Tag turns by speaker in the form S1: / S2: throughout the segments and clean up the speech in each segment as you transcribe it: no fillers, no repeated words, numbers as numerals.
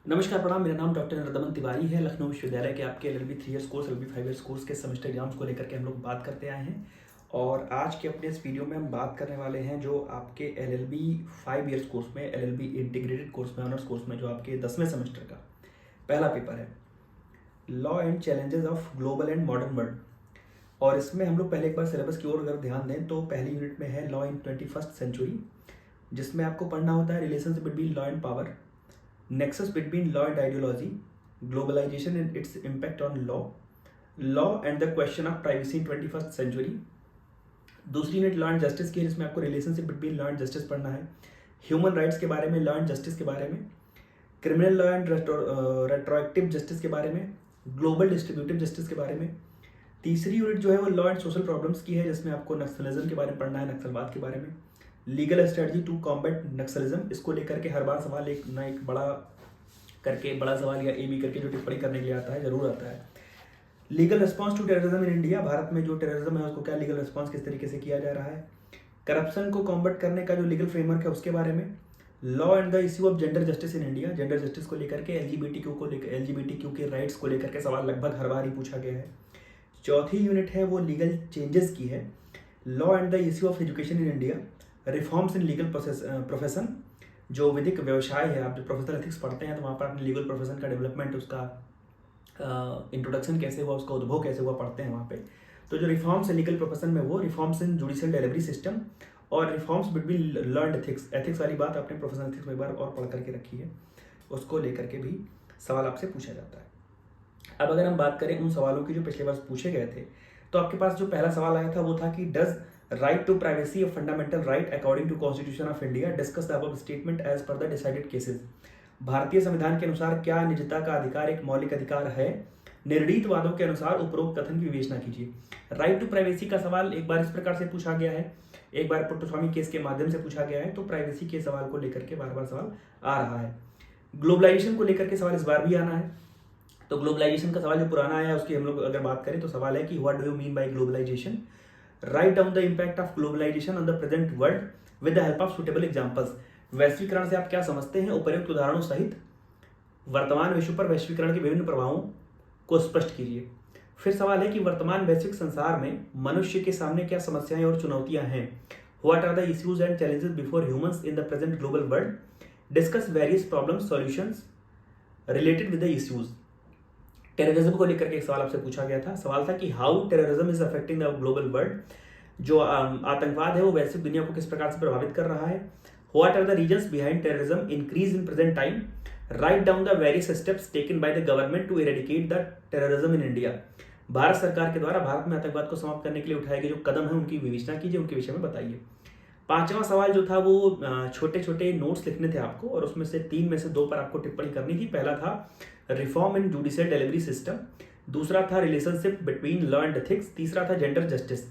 S1: नमस्कार प्रणाम। मेरा नाम डॉक्टर नरदमन तिवारी है। लखनऊ विश्वविद्यालय के आपके LLB 3 years course, LLB 5 years course के सेमेस्टर एग्जाम्स को लेकर के हम लोग बात करते आए हैं। और आज के अपने इस वीडियो में हम बात करने वाले हैं जो आपके एलएलबी 5 इयर्स कोर्स में, एलएलबी इंटीग्रेटेड कोर्स में, ऑनर्स कोर्स में जो आपके 10वें सेमेस्टर का पहला पेपर है, law and challenges of global and modern world. और इसमें हम लोग पहले एक बार सिलेबस की ओर अगर ध्यान दें तो पहली यूनिट में है लॉ इन 21st सेंचुरी, जिसमें आपको पढ़ना होता है relations between law and power, nexus between law and ideology, globalization and its impact on law and the question of privacy in 21st century। दूसरी यूनिट लॉ एंड जस्टिस की है, जिसमें आपको relationship between law and justice पढ़ना है, human rights के बारे में, लॉ एंड जस्टिस के बारे में, criminal law and retroactive justice के बारे में, ग्लोबल डिस्ट्रीब्यूटिव जस्टिस के बारे में। तीसरी यूनिट जो है वो लॉ एंड सोशल प्रॉब्लम्स की है, जिसमें आपको नक्सलिज्म के बारे में पढ़ना है, नक्सलवाद के बारे में, legal strategy to combat Naxalism. इसको लेकर के हर बार सवाल एक ना एक बड़ा करके, बड़ा सवाल या ए बी करके जो टिप्पणी करने के लिए आता है, जरूर आता है। Legal response to terrorism in India, Bharat में जो टेररिज्म है उसको क्या लीगल रिस्पांस किस तरीके से किया जा रहा है। करप्शन को कॉम्बैट करने का जो लीगल फ्रेमवर्क है उसके बारे में। Law and the issue of gender justice in India, gender justice को लेकर के, एलजीबीटी के राइट्स को लेकर के सवाल लगभग हर बार ही पूछा गया है। चौथी यूनिट है वो लीगल चेंजेस की है, law and the issue of education in India, reforms in legal profession, जो विधिक व्यवसाय है, आप जो प्रोफेशनल एथिक्स पढ़ते हैं तो वहाँ पर अपने लीगल प्रोफेशन का डेवलपमेंट, उसका इंट्रोडक्शन कैसे हुआ, उसका उद्भव कैसे हुआ, पढ़ते हैं वहाँ पे। तो जो रिफॉर्म्स है लीगल प्रोफेशन में, वो reforms in judicial delivery system और reforms between law and ethics. Ethics वाली बात आपने प्रोफेशनल एथिक्स में एक बार और पढ़ करके रखी है, उसको लेकर के भी सवाल आपसे पूछा जाता है। अब अगर हम बात करें उन सवालों की जो पिछले वर्ष पूछे गए थे, तो आपके पास जो पहला सवाल आया था वो था कि does right to privacy a fundamental right according to constitution of India, discuss the above statement as per the decided cases. भारतीय संविधान के अनुसार क्या निजता का अधिकार एक मौलिक अधिकार है, निर्णीत वादों के अनुसार उपरोक्त कथन की विवेचना कीजिए। राइट टू प्राइवेसी का सवाल एक बार इस प्रकार से पूछा गया है, एक बार पुट्टस्वामी केस के माध्यम से पूछा गया है, तो प्राइवेसी के सवाल को लेकर के बार बार सवाल आ रहा है। ग्लोबलाइजेशन को लेकर के सवाल इस बार भी आना है। तो ग्लोबलाइजेशन का सवाल जो पुराना आया है उसकी हम लोग अगर बात करें तो सवाल है कि what do you mean by globalisation, write down the impact of globalisation on the present world with the help of suitable examples. वैश्वीकरण से आप क्या समझते हैं, उपयुक्त उदाहरणों सहित वर्तमान विश्व पर वैश्वीकरण के विभिन्न प्रभावों को स्पष्ट कीजिए। फिर सवाल है कि वर्तमान वैश्विक संसार में मनुष्य के सामने क्या समस्याएं और चुनौतियां हैं, what are the issues and challenges before humans in the present global world, discuss various problems solutions related with the issues. Terrorism को लेकर के एक सवाल आपसे पूछा गया था। सवाल था कि how terrorism is affecting the global world, जो आतंकवाद है वो वैश्विक दुनिया को किस प्रकार से प्रभावित कर रहा है। What are the reasons behind terrorism increase in present time, write down the various steps taken by the government to eradicate the terrorism in India. Bharat सरकार के द्वारा भारत में आतंकवाद को समाप्त करने के लिए उठाए गए जो कदम है उनकी विवेचना कीजिए, उनके विषय में बताइए। पांचवा सवाल जो था वो छोटे छोटे नोट्स लिखने थे आपको, और उसमें से 3 में से 2 पर आपको टिप्पणी करनी थी। पहला था reform in judicial delivery system, दूसरा था relationship between law and ethics, तीसरा था जेंडर जस्टिस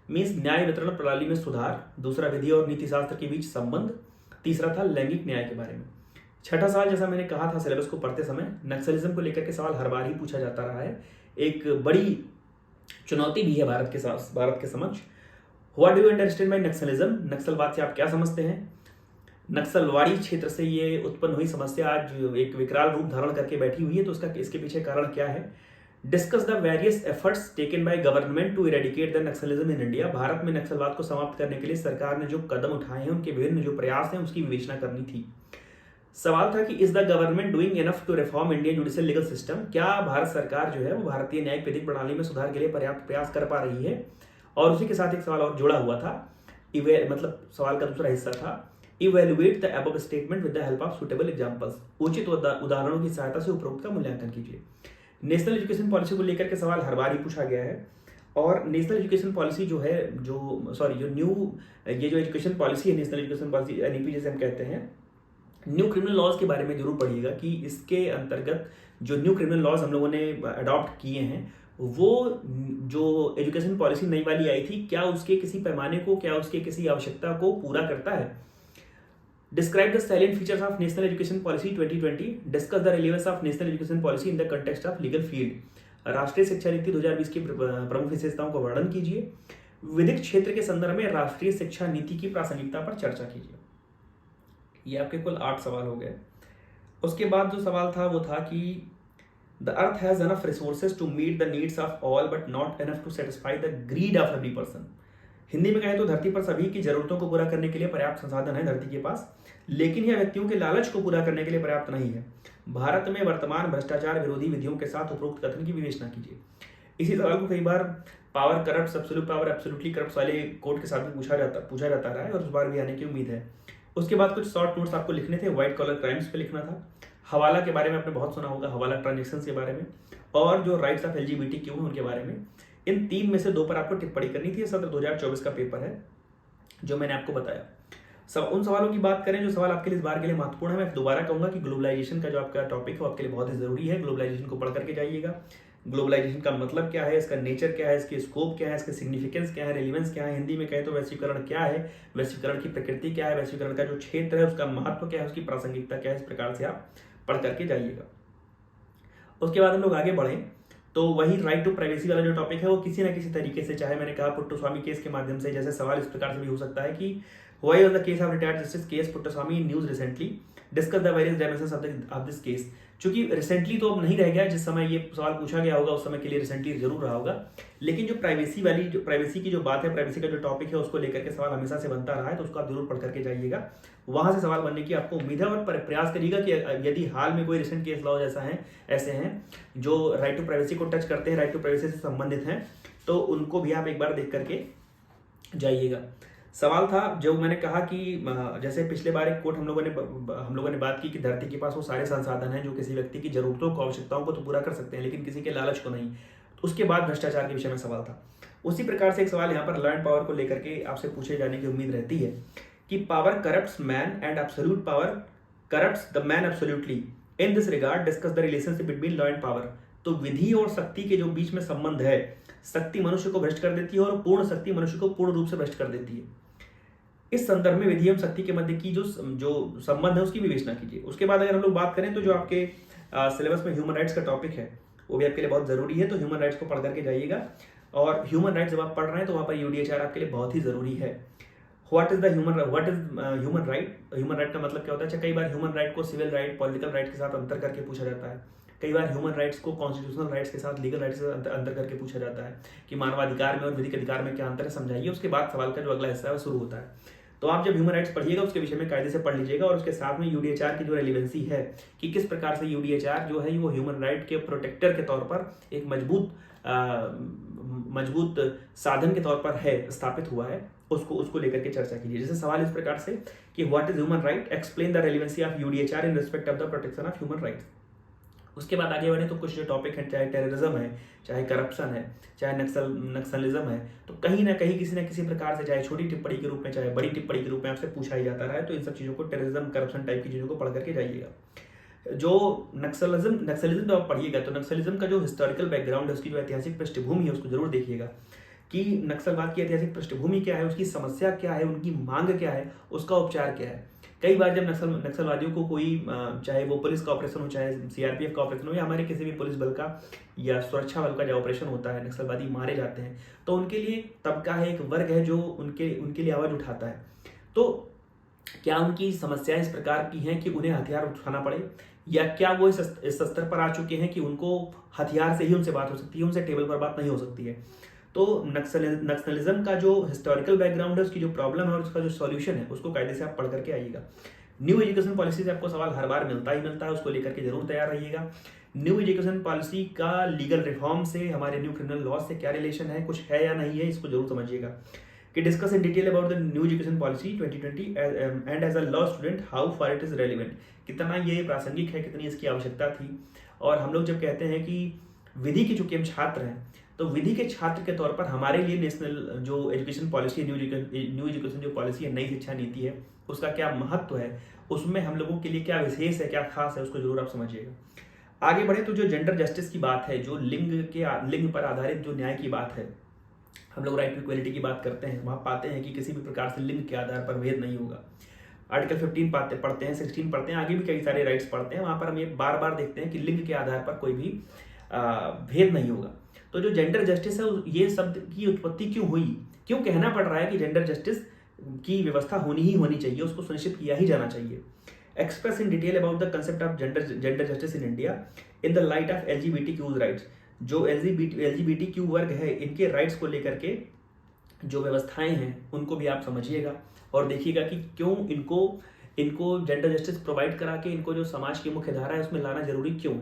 S1: मीन्स न्याय वितरण प्रणाली में सुधार, दूसरा विधि और नीति शास्त्र के बीच संबंध, तीसरा था लैंगिक न्याय के बारे में। छठा सवाल, जैसा मैंने कहा था सिलेबस को पढ़ते समय, नक्सलिज्म को लेकर के सवाल हर बार ही पूछा जाता रहा है, एक बड़ी चुनौती भी है भारत के समक्ष। What do you understand by Naxalism, नक्सलवाद से आप क्या समझते हैं। नक्सलवाड़ी क्षेत्र से ये उत्पन्न हुई समस्या आज एक विकराल रूप धारण करके बैठी हुई है, तो इसके पीछे कारण क्या है। Discuss the various efforts taken by government to eradicate the Naxalism in India, Bharat में नक्सलवाद को समाप्त करने के लिए सरकार ने जो कदम उठाए हैं उनके विभिन्न जो प्रयास हैं उसकी विवेचना करनी थी। सवाल था कि is the government doing enough to reform Indian judicial legal system, क्या भारत सरकार जो है वो भारतीय न्यायिक विधिक प्रणाली में सुधार के लिए पर्याप्त प्रयास कर पा रही है। और उसी के साथ एक सवाल और जुड़ा हुआ था, मतलब सवाल का दूसरा हिस्सा था, evaluate the above statement with the help of suitable examples, उचित उदाहरणों की सहायता से उपरोक्त का मूल्यांकन कीजिए। नेशनल एजुकेशन पॉलिसी को लेकर के सवाल हर बार ही पूछा गया है, और नेशनल एजुकेशन पॉलिसी जो है ये जो एजुकेशन पॉलिसी है, नेशनल एजुकेशन पॉलिसी एनईपी जैसे हम कहते हैं, न्यू क्रिमिनल लॉज के बारे में जरूर पढ़िएगा कि इसके अंतर्गत जो न्यू क्रिमिनल लॉज हम लोगों ने अडॉप्ट किए हैं, वो जो एजुकेशन पॉलिसी नई वाली आई थी, क्या उसके किसी पैमाने को, क्या उसके किसी आवश्यकता को पूरा करता है। Describe the salient features of national education policy 2020, discuss the relevance of national education policy in the context of legal field, राष्ट्रीय शिक्षा नीति 2020 की प्रमुख विशेषताओं का वर्णन कीजिए। विधिक क्षेत्र के संदर्भ में राष्ट्रीय शिक्षा नीति की प्रासंगिकता पर चर्चा कीजिए। ये आपके कुल 8 सवाल हो गए। उसके बाद जो सवाल था वो था कि the earth has enough resources to meet the needs of all but not enough to satisfy the greed of every person. Hindi में कहें तो धरती पर सभी की जरूरतों को पूरा करने के लिए पर्याप्त संसाधन है धरती के पास, लेकिन यह व्यक्तियों के लालच को पूरा करने के लिए पर्याप्त नहीं है। भारत में वर्तमान भ्रष्टाचार विरोधी विधियों के साथ उपरोक्त कथन की विवेचना कीजिए। इसी सवाल को कई बार power corrupt, absolute power, absolutely corrupt वाले कोड के साथ भी पूछा जाता रहा है और इस बार भी आने की उम्मीद है। उसके बाद कुछ शॉर्ट नोट्स आपको लिखने थे। व्हाइट कॉलर क्राइम्स पे लिखना था, हवाला के बारे में आपने बहुत सुना होगा, हवाला ट्रांजेक्शन के बारे में, और जो राइट्स ऑफ LGBTQ हैं उनके बारे में। इन 3 में से 2 पर आपको टिप्पणी करनी थी। सत्र 2024 का पेपर है जो मैंने आपको बताया। उन सवालों की बात करें जो सवाल आपके लिए इस बार के लिए महत्वपूर्ण है। मैं दोबारा कहूंगा कि ग्लोबलाइजेशन का जो आपका टॉपिक है वो आपके लिए बहुत ही जरूरी है। ग्लोबलाइजेशन को पढ़ करके जाइएगा। ग्लोबलाइजेशन का मतलब क्या है, इसका नेचर क्या है, इसकी स्कोप क्या है, इसका सिग्निफिकेंस क्या है, रेलिवेंस क्या है, हिंदी में कहे तो वैश्वीकरण क्या है, वैश्वीकरण की प्रकृति क्या है, वैश्वीकरण का जो क्षेत्र है उसका महत्व क्या है, उसकी प्रासंगिकता क्या है, इस प्रकार से आप पढ़ करके जाइएगा। उसके बाद हम लोग आगे बढ़े तो वही राइट टू प्राइवेसी वाला जो टॉपिक है वो किसी ना किसी तरीके से, चाहे मैंने कहा पुट्टस्वामी केस के माध्यम से, जैसे सवाल इस प्रकार से भी हो सकता है कि why was the case of retired justice case Puttaswamy news recently, discuss the various dimensions of this case. चूंकि रिसेंटली तो अब नहीं रह गया, जिस समय ये सवाल पूछा गया होगा उस समय के लिए रिसेंटली जरूर रहा होगा, लेकिन जो प्राइवेसी की जो बात है, प्राइवेसी का जो टॉपिक है उसको लेकर के सवाल हमेशा से बनता रहा है, तो उसको आप जरूर पढ़ करके जाइएगा। वहां से सवाल बनने की आपको उम्मीद है और प्रयास करिएगा कि यदि हाल में कोई रिसेंट केस लॉ जैसा है, ऐसे हैं जो राइट टू प्राइवेसी को टच करते हैं, राइट टू प्राइवेसी से संबंधित हैं, तो उनको भी आप एक बार देख करके जाइएगा। सवाल था जो मैंने कहा कि जैसे पिछले बार एक कोट हम लोगों ने बात की कि धरती के पास वो सारे संसाधन हैं जो किसी व्यक्ति की जरूरतों को, आवश्यकताओं को तो पूरा कर सकते हैं, लेकिन किसी के लालच को नहीं। तो उसके बाद भ्रष्टाचार के विषय में सवाल था। उसी प्रकार से एक सवाल यहाँ पर लर्न पावर को लेकर के आपसे पूछे जाने की उम्मीद रहती है कि power corrupts man and absolute power corrupts the man absolutely. In this regard discuss the relationship between law and power. तो विधि और शक्ति के जो बीच में संबंध है, शक्ति मनुष्य को भ्रष्ट कर देती है और पूर्ण शक्ति मनुष्य को पूर्ण रूप से भ्रष्ट कर देती है। इस संदर्भ में विधि एवं शक्ति के मध्य की जो संबंध है उसकी विवेचना कीजिए। उसके बाद अगर हम लोग बात करें तो जो आपके सिलेबस में ह्यूमन राइट्स का टॉपिक है वो भी आपके लिए बहुत जरूरी है, तो ह्यूमन राइट्स को पढ़ करके जाइएगा। और ह्यूमन राइट्स जब आप पढ़ रहे हैं तो वहां पर UDHR आपके लिए बहुत ही जरूरी है। What is human right? Human right का मतलब क्या होता है? अच्छा, कई बार ह्यूमन राइट को सिविल राइट, पॉलिटिकल राइट के साथ अंतर करके पूछा जाता है। कई बार ह्यूमन राइट्स को कॉन्स्टिट्यूशनल राइट्स के साथ, लीगल राइट्स से अंतर करके पूछा जाता है कि मानवाधिकार में और विधिक अधिकार में क्या अंतर है, समझाइए। उसके बाद सवाल का जो अगला हिस्सा है वो शुरू होता है। तो आप जब ह्यूमन राइट्स पढ़िएगा उसके विषय में कायदे से पढ़ लीजिएगा और उसके साथ में UDHR की जो रेलिवेंसी है कि किस प्रकार से UDHR जो है वो ह्यूमन राइट के प्रोटेक्टर के तौर पर एक मजबूत साधन के तौर पर है, स्थापित हुआ है, उसको लेकर के चर्चा कीजिए। जैसे सवाल इस प्रकार से कि what is human right, explain the relevancy of UDHR in respect of the protection of human rights. उसके बाद आगे बढ़े तो कुछ जो टॉपिक है, चाहे टेररिज्म है, चाहे करप्शन है, चाहे नक्सलिज्म है, तो कहीं ना कहीं किसी न किसी प्रकार से, चाहे छोटी टिप्पणी के रूप में चाहे बड़ी टिप्पणी के रूप में आपसे पूछा ही जाता रहा है। तो इन सब चीज़ों को, टेररिज्म, करप्शन टाइप की चीज़ों को पढ़ करके जाइएगा। जो नक्सलिज्म जब आप पढ़िएगा तो नक्सलिज्म का जो हिस्टोरिकल बैकग्राउंड है, उसकी जो ऐतिहासिक पृष्ठभूमि है उसको जरूर देखिएगा कि नक्सलवाद की ऐतिहासिक पृष्ठभूमि क्या है, उसकी समस्या क्या है, उनकी मांग क्या है, उसका उपचार क्या है। कई बार जब नक्सलवादियों को कोई, चाहे वो पुलिस का ऑपरेशन हो, चाहे CRPF का ऑपरेशन हो, या हमारे किसी भी पुलिस बल का या सुरक्षा बल का जो ऑपरेशन होता है, नक्सलवादी मारे जाते हैं, तो उनके लिए तबका है, एक वर्ग है जो उनके लिए आवाज उठाता है। तो क्या उनकी समस्याएं इस प्रकार की हैं कि उन्हें हथियार उठाना पड़े, या क्या वो इस स्तर पर आ चुके हैं कि उनको हथियार से ही उनसे बात हो सकती है, उनसे टेबल पर बात नहीं हो सकती है। तो नक्सलिज्म का जो हिस्टोरिकल बैकग्राउंड है, उसकी जो प्रॉब्लम है और उसका जो सॉल्यूशन है, उसको कायदे से आप पढ़ करके आइएगा। न्यू एजुकेशन पॉलिसी से आपको सवाल हर बार मिलता है, उसको लेकर के जरूर तैयार रहिएगा। न्यू एजुकेशन पॉलिसी का लीगल रिफॉर्म से, हमारे न्यू क्रिमिनल लॉ से क्या रिलेशन है, कुछ है या नहीं है, इसको जरूर समझिएगा। कि discuss in detail about the new education policy 2020 and as a law student how far it is relevant, कितना ये प्रासंगिक है, कितनी इसकी आवश्यकता थी। और हम लोग जब कहते हैं कि विधि के चूंकि हम छात्र हैं, तो विधि के छात्र के तौर पर हमारे लिए नेशनल जो एजुकेशन पॉलिसी, न्यू एजुकेशन जो पॉलिसी है, नई शिक्षा नीति है, उसका क्या महत्व है, उसमें हम लोगों के लिए क्या विशेष है, क्या खास है, उसको जरूर आप समझिएगा। आगे बढ़े तो जो जेंडर जस्टिस की बात है, जो लिंग पर आधारित जो न्याय की बात है, हम लोग राइट टू इक्वलिटी की बात करते हैं, वहां पाते हैं कि किसी भी प्रकार से लिंग के आधार पर भेद नहीं होगा। आर्टिकल 15 पढ़ते हैं, 16 पढ़ते हैं, आगे भी कई सारे राइट्स पढ़ते हैं, वहां पर हम ये बार बार देखते हैं कि लिंग के आधार पर कोई भी भेद नहीं होगा। तो जो जेंडर जस्टिस है, ये शब्द की उत्पत्ति क्यों हुई, क्यों कहना पड़ रहा है कि जेंडर जस्टिस की व्यवस्था होनी ही होनी चाहिए, उसको सुनिश्चित किया ही जाना चाहिए। express in detail about the concept of gender justice in India in the light of LGBTQ rights। जो LGBTQ वर्ग है इनके राइट्स को लेकर के जो व्यवस्थाएं हैं उनको भी आप समझिएगा और देखिएगा कि क्यों इनको जेंडर जस्टिस प्रोवाइड करा के इनको जो समाज की मुख्य धारा है उसमें लाना जरूरी क्यों है।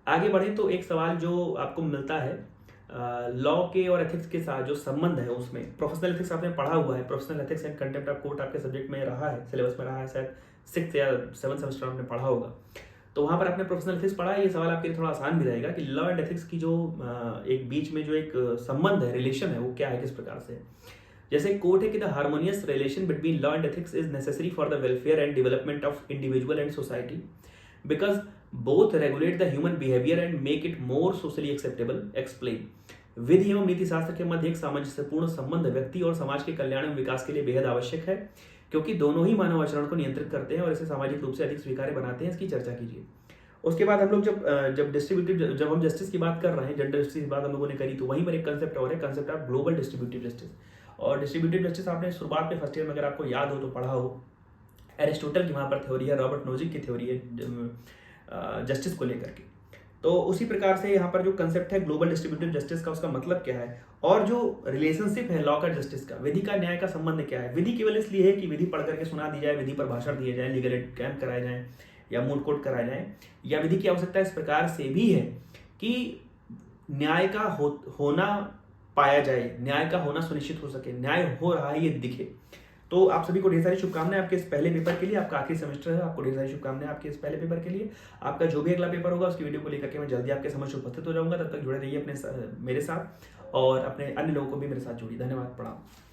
S1: आगे बढ़े तो एक सवाल जो आपको मिलता है लॉ के और एथिक्स के साथ जो संबंध है उसमें प्रोफेशनल एथिक्स आपने पढ़ा हुआ है, professional ethics and contempt of court आपके सब्जेक्ट में रहा है, सिलेबस में रहा है, शायद 6th या 7th सेमेस्टर आपने पढ़ा होगा, तो वहाँ पर आपने प्रोफेशनल एथिक्स पढ़ा है। ये सवाल आपके लिए थोड़ा आसान भी रहेगा कि लॉ एंड एथिक्स की जो एक बीच में जो एक संबंध है, रिलेशन है, वो क्या है, किस प्रकार से। जैसे कोर्ट है कि the harmonious relation between law and ethics is necessary for the welfare and development of individual and society because both regulate the human behaviour and make it more socially acceptable. Explain. विधि एवं नीति शास्त्र के मध्य एक सामंजस्यपूर्ण संबंध व्यक्ति और समाज के कल्याण एवं विकास के लिए बेहद आवश्यक है क्योंकि दोनों ही मानव आचरण को नियंत्रित करते हैं और इसे सामाजिक रूप से अधिक स्वीकार्य बनाते हैं। इसकी चर्चा कीजिए। उसके बाद हम लोग जब हम जस्टिस की बात कर रहे हैं, जेंडर जस्टिस की बात हम लोगों ने करी, तो वहीं पर एक कंसेप्ट और है, concept of global distributive justice. और डिस्ट्रीब्यूटिव जस्टिस आपने शुरुआत में फर्स्ट ईयर में अगर आपको याद हो तो पढ़ा हो, एरिस्टोटल की वहाँ पर थ्योरी है, रॉबर्ट नोजिक की थ्योरी है जस्टिस को लेकर के। तो उसी प्रकार से यहाँ पर जो कंसेप्ट है ग्लोबल डिस्ट्रीब्यूटिव जस्टिस का, उसका मतलब क्या है और जो रिलेशनशिप है लॉ का जस्टिस का, विधि का न्याय का संबंध क्या है। विधि केवल इसलिए है कि विधि पढ़ करके सुना दी जाए, विधि पर भाषण दिए जाए, लीगल एड कैंप कराए जाए या मूड कोर्ट कराए जाए, या विधि की आवश्यकता इस प्रकार से भी है कि न्याय का होना पाया जाए, न्याय का होना सुनिश्चित हो सके, न्याय हो रहा है ये दिखे। तो आप सभी को ढेर सारी शुभकामनाएं आपके इस पहले पेपर के लिए। आपका आखिरी सेमेस्टर है, आपको ढेर सारी शुभकामनाएं आपके इस पहले पेपर के लिए। आपका जो भी अगला पेपर होगा उसकी वीडियो को लेकर के मैं जल्दी आपके समक्ष उपस्थित हो जाऊंगा। तब तक जुड़े रहिए मेरे साथ और अपने अन्य लोगों को भी मेरे साथ जोड़िए। धन्यवाद। प्रणाम।